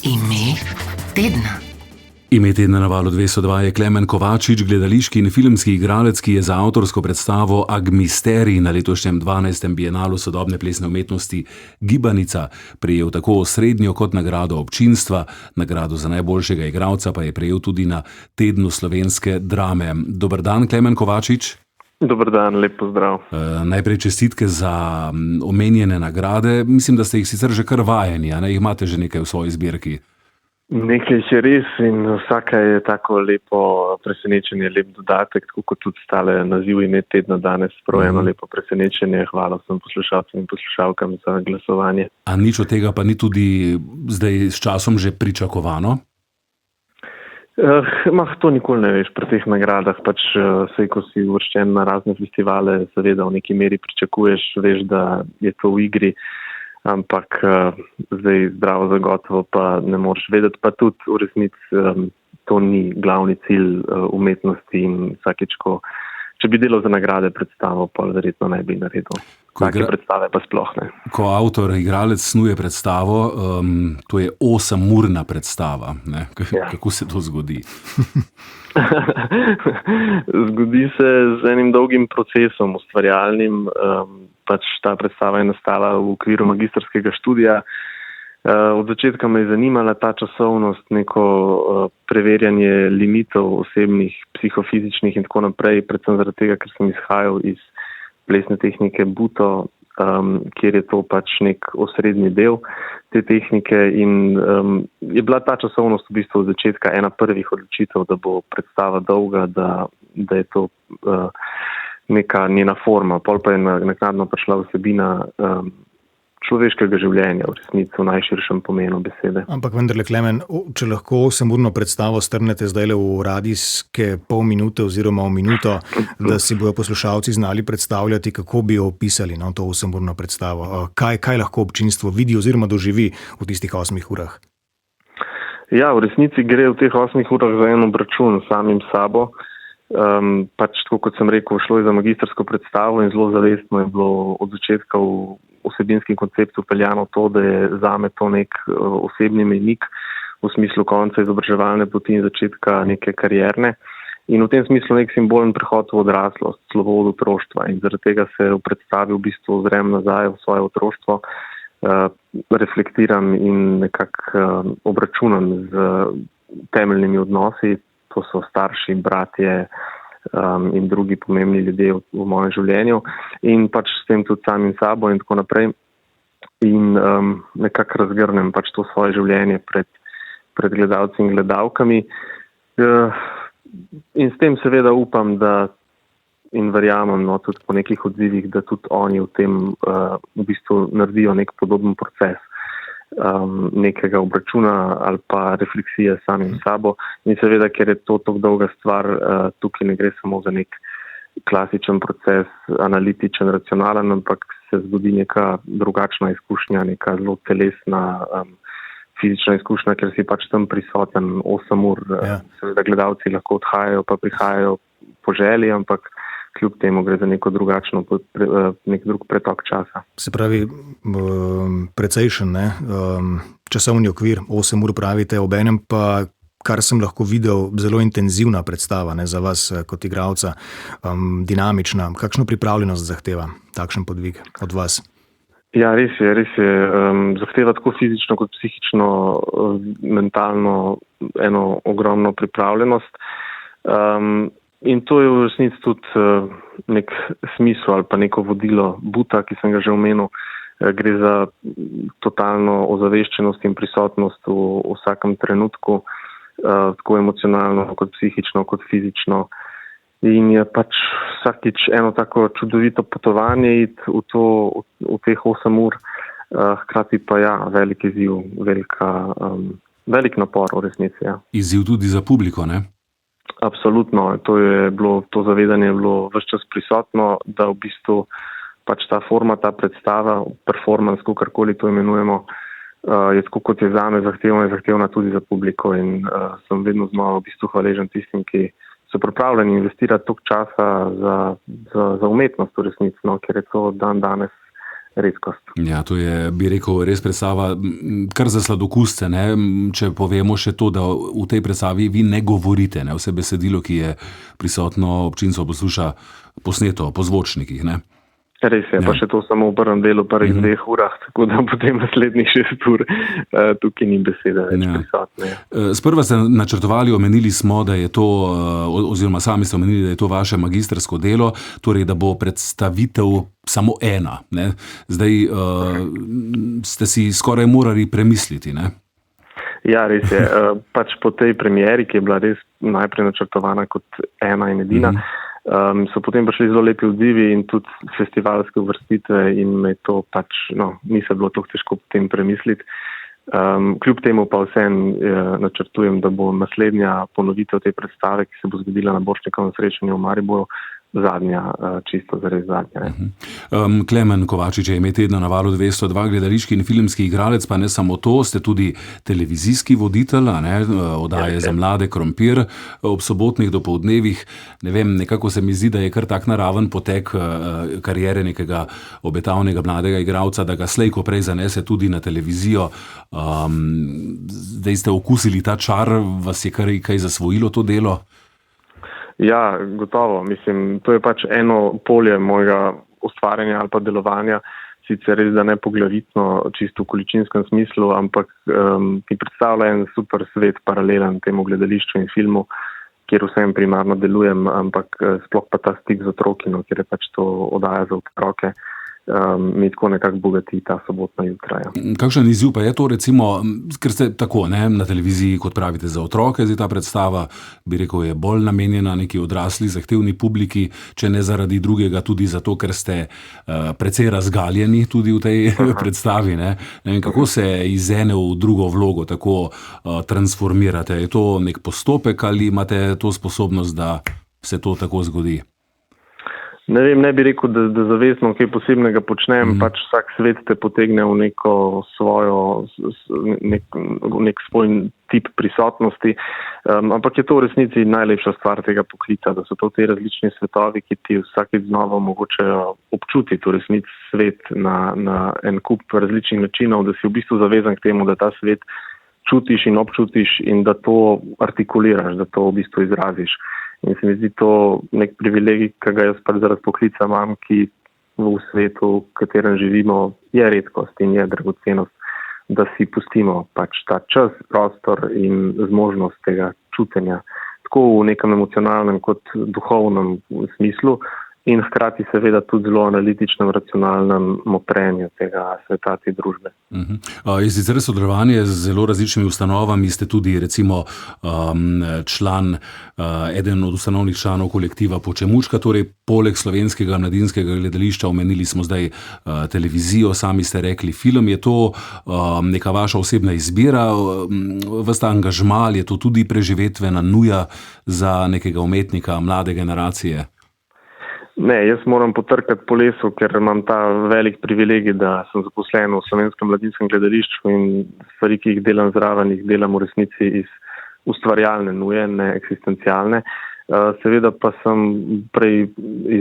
Ime tedna. Ime tedna na Valu 202 je Klemen Kovačič, gledališki in filmski igralec, ki je za avtorsko predstavo Agmisterij na letošnjem 12. bienalu sodobne plesne umetnosti Gibanica prejel tako osrednjo kot nagrado občinstva, nagrado za najboljšega igralca pa je prejel tudi na tednu slovenske drame. Dober dan, Klemen Kovačič. Dober dan, lep pozdrav. Najprej čestitke za omenjene nagrade. Mislim, da ste jih sicer že kar vajeni, a ne? Jih imate že nekaj v svoji zbirki. Nekaj je res in vsaka je tako lepo presenečenje, lep dodatek, tako kot tudi stale naziv ime tedna danes, prav eno lepo presenečenje. Hvala vsem poslušalcem in poslušalkam za glasovanje. A nič od tega pa ni tudi zdaj s časom že pričakovano? To nikoli ne veš pri teh nagradah, sej ko si uvrščen na razne festivale, seveda v neki meri pričakuješ, veš, da je to v igri, ampak zdaj zdravo zagotovo pa ne moreš vedeti, pa tudi v resnici to ni glavni cilj umetnosti in vsakeč, če bi delal za nagrade predstavo, pa verjetno ne bi naredil. Take predstave pa sploh ne. Ko avtor, igralec snuje predstavo, to je 8-urna predstava. Ne? Kako se to zgodi? Zgodi se z enim dolgim procesom ustvarjalnim. Ta predstava je nastala v okviru magistrskega študija. Od začetka me je zanimala ta časovnost, neko preverjanje limitov osebnih, psihofizičnih in tako naprej, predvsem zaradi tega, ker sem izhajal iz plesne tehnike Buto, kjer je to nek osrednji del te tehnike in je bila ta časovnost v bistvu od začetka ena prvih odločitev, da bo predstava dolga, da je to neka njena forma. Pol pa je naknadno prišla vsebina človeškega življenja, v resnici v najširšem pomenu besede. Ampak vendarle, Klemen, če lahko 8-urno predstavo strnete zdaj v radijske pol minute oziroma v minuto, da si bojo poslušalci znali predstavljati, kako bi jo opisali to 8-urno predstavo. Kaj lahko občinstvo vidi oziroma doživi v tistih 8 urah? Ja, v resnici gre v teh 8 urah za en obračun samim sabo. Tako kot sem rekel, šlo je za magistrsko predstavo in zelo zavestno je bilo od začetka v vsebinskem konceptu peljano to, da je zame to nek osebni mejnik v smislu konca izobraževalne poti in začetka neke karierne. In v tem smislu nek simbolen prehod v odraslost, slovo od otroštva. In zaradi tega se v predstavi v bistvu ozrem nazaj v svoje otroštvo, reflektiram in nekako obračunam z temeljnimi odnosi. To so starši, bratje in drugi pomembni ljudje v mojem življenju in s tem tudi samim sabo in tako naprej. In nekako razgrnem to svoje življenje pred gledalci in gledalkami. In s tem seveda upam, da in verjamem, tudi po nekih odzivih, da tudi oni v tem v bistvu naredijo nek podoben proces nekega obračuna ali pa refleksije samim sabo. In seveda, ker je to tako dolga stvar, tukaj ne gre samo za nek klasičen proces, analitičen, racionalen, ampak se zgodi neka drugačna izkušnja, neka zelo telesna, fizična izkušnja, ker si tam prisoten 8 ur. Ja. Seveda gledalci lahko odhajajo, pa prihajajo po želji, ampak kljub temu gre za neko drugačno, nek drug pretok časa. Se pravi, precejšen časovni okvir, 8 ur pravite, obenem pa, kar sem lahko videl, zelo intenzivna predstava za vas kot igralca, dinamična. Kakšno pripravljenost zahteva takšen podvig od vas? Ja, res je. Zahteva tako fizično kot psihično, mentalno eno ogromno pripravljenost. In to je v resnici tudi nek smisel ali pa neko vodilo Buta, ki sem ga že omenil. Gre za totalno ozaveščenost in prisotnost v vsakem trenutku, tako emocionalno, kot psihično, kot fizično. In je vsakič eno tako čudovito potovanje iti v teh 8 ur, hkrati pa velik izziv, velik napor v resnici. Ja. Izziv tudi za publiko, ne? Absolutno, to zavedanje je bilo ves čas prisotno, da v bistvu ta forma, ta predstava, performance, kakorkoli to imenujemo, je tako kot je zame zahtevna tudi za publiko in sem vedno znova v bistvu hvaležen tistim, ki so pripravljeni investirati toliko časa za umetnost v resnici, ker je to dan danes redkost. Ja, to je, bi rekel, res predstava kar za sladokusce, ne? Če povemo še to, da v tej predstavi vi ne govorite, ne? Vse besedilo, ki je prisotno, občinstvo posluša posneto po zvočnikih, ne? Res je, pa še to samo v prvem delu, prvih 2 urah, tako da potem naslednjih 6 ur tukaj ni besede več prisotne. Sprva ste načrtovali, omenili smo, da je to, oziroma sami ste omenili, da je to vaše magistrsko delo, torej da bo predstavitev samo ena, ne? Zdaj ste si skoraj morali premisliti, ne? Ja, res je. Pač po tej premieri, ki je bila res najprej načrtovana kot ena in edina, so potem prišli zelo lepi odzivi in tudi festivalske uvrstitve in me to pač, ni se bilo tako težko potem premisliti. Kljub temu pa vseeno načrtujem, da bo naslednja ponovitev te predstave, ki se bo zgodila na Borštnikovem srečanju v Mariboru, zadnja, čisto zares zadnja. Klemen Kovačič je ime tedna na Valu 202, gledališki in filmski igralec, pa ne samo to, ste tudi televizijski voditelj, oddaje za mlade Krompir ob sobotnih dopoldnevih. Ne vem, nekako se mi zdi, da je kar tak naraven potek kariere nekega obetavnega mladega igralca, da ga slej ko prej zanese tudi na televizijo. Zdaj ste okusili ta čar, vas je kaj zasvojilo to delo? Ja, gotovo. Mislim, to je pač eno polje mojega ustvarjanja ali pa delovanja, sicer res da ne poglavitno, čisto v količinskem smislu, ampak ki predstavlja en super svet paralelen temu gledališču in filmu, kjer vsem primarno delujem, ampak sploh pa ta stik z otroki, kjer je pač to oddaja za otroke, mi tako nekako bogati ta sobotna jutra. Ja. Kakšen izziv pa je to, recimo, ker ste tako, ne, na televiziji, kot pravite, za otroke, zdaj ta predstava, bi rekel, je bolj namenjena neki odrasli, zahtevni publiki, če ne zaradi drugega, tudi zato, ker ste precej razgaljeni tudi v tej predstavi, ne. Ne vem, kako se iz ene v drugo vlogo tako transformirate? Je to nek postopek ali imate to sposobnost, da se to tako zgodi? Ne vem, ne bi rekel, da zavestno kaj posebnega počnem, pač vsak svet te potegne v neko svojo, nek svoj tip prisotnosti, ampak je to v resnici najlepša stvar tega poklica, da so to te različni svetovi, ki ti vsakeč znova omogočajo občutiti v resnici svet na en kup različnih načinov, da si v bistvu zavezan k temu, da ta svet čutiš in občutiš in da to artikuliraš, da to v bistvu izraziš. In se mi zdi to nek privilegij, ki ga jaz pač zaradi poklica imam, ki v svetu, v katerem živimo, je redkost in je dragocenost, da si pustimo pač ta čas, prostor in zmožnost tega čutenja, tako v nekem emocionalnem kot duhovnem smislu in hkrati seveda tudi zelo analitičnem, racionalnem motrenju tega sveta, te družbe. Je sicer sodelovanje z zelo različnimi ustanovami, ste tudi recimo član, eden od ustanovnih članov kolektiva Počemučka, torej poleg Slovenskega mladinskega gledališča, omenili smo zdaj televizijo, sami ste rekli film, je to neka vaša osebna izbira, ves ta angažma, je to tudi preživetvena nuja za nekega umetnika mlade generacije? Ne, jaz moram potrkati po lesu, ker imam ta velik privilegij, da sem zaposlen v Slovenskem mladinskem gledališču in stvari, ki jih delam zraven, jih delam v resnici iz ustvarjalne nuje, ne eksistencialne. Seveda pa sem prej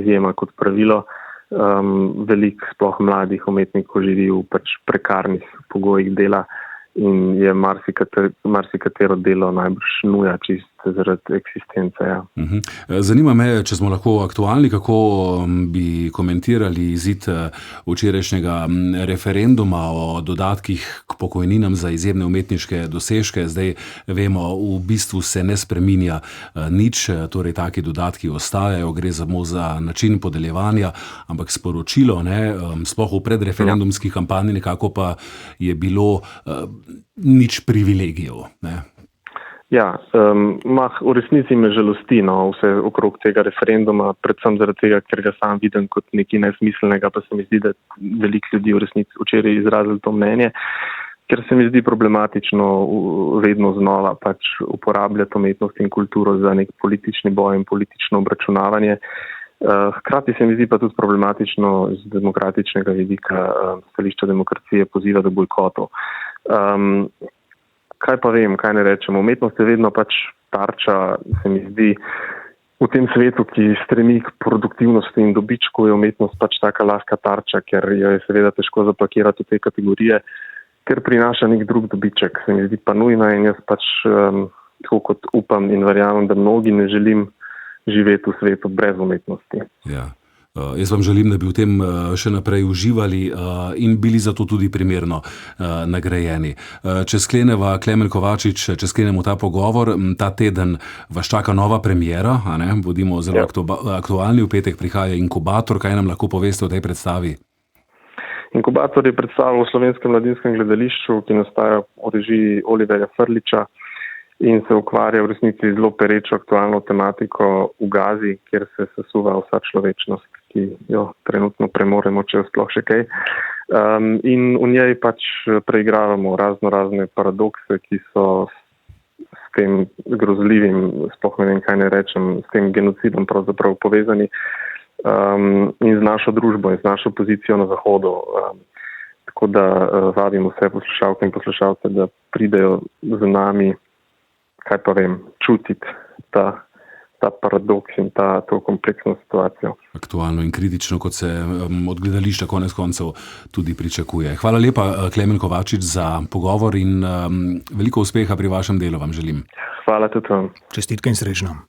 izjema kot pravilo. Veliko sploh mladih umetnikov živi v pač prekarnih pogojih dela in je marsikatero delo najbrž nuja čist zaradi eksistence. Ja. Zanima me, če smo lahko aktualni, kako bi komentirali izid včerajšnjega referenduma o dodatkih k pokojninam za izjemne umetniške dosežke. Zdaj vemo, v bistvu se ne spreminja nič, torej taki dodatki ostajajo, gre samo za način podeljevanja, ampak sporočilo, sploh v predreferendumski kampanji nekako pa je bilo nič privilegijev. Ne? Ja, v resnici me žalosti vse okrog tega referenduma, predvsem zaradi tega, ker ga sam vidim kot nekaj nesmiselnega, pa se mi zdi, da veliko ljudi v resnici včeraj izrazili to mnenje, ker se mi zdi problematično vedno znova pač uporabljati umetnost in kulturo za nek politični boj in politično obračunavanje. Hkrati se mi zdi pa tudi problematično z demokratičnega vidika stališča demokracije poziva do bojkotov. Kaj pa vem, kaj ne rečem. Umetnost je vedno pač tarča, se mi zdi, v tem svetu, ki stremi k produktivnosti in dobičku, je umetnost pač taka lahka tarča, ker jo je seveda težko zapakirati v te kategorije, ker prinaša nek drug dobiček. Se mi zdi pa nujna in jaz pač tako kot upam in verjamem, da mnogi ne želim živeti v svetu brez umetnosti. Ja. Jaz vam želim, da bi v tem še naprej uživali in bili zato tudi primerno nagrajeni. Če skleneva, Klemen Kovačič, če sklenemo ta pogovor, ta teden vas čaka nova premiera, a ne? Bodimo zelo aktualni, v petek prihaja Inkubator. Kaj nam lahko poveste o tej predstavi? Inkubator je predstava v Slovenskem mladinskem gledališču, ki nastaja v režiji Oliverja Frljića in se ukvarja v resnici zelo perečo aktualno tematiko v Gazi, kjer se sesuva vsa človečnost, ki jo trenutno premoremo, če jo sploh še kaj. In v njej pač preigravamo razne paradokse, ki so s tem grozljivim, sploh ne vem, kaj ne rečem, s tem genocidom pravzaprav povezani in z našo družbo in z našo pozicijo na Zahodu. Tako da vabim vse poslušalke in poslušalce, da pridejo z nami, kaj pa vem, čutiti ta paradoks in to kompleksno situacijo. Aktualno in kritično, kot se od gledališča konec koncev tudi pričakuje. Hvala lepa, Klemen Kovačič, za pogovor in veliko uspeha pri vašem delu vam želim. Hvala tudi vam. Čestitke in srečno.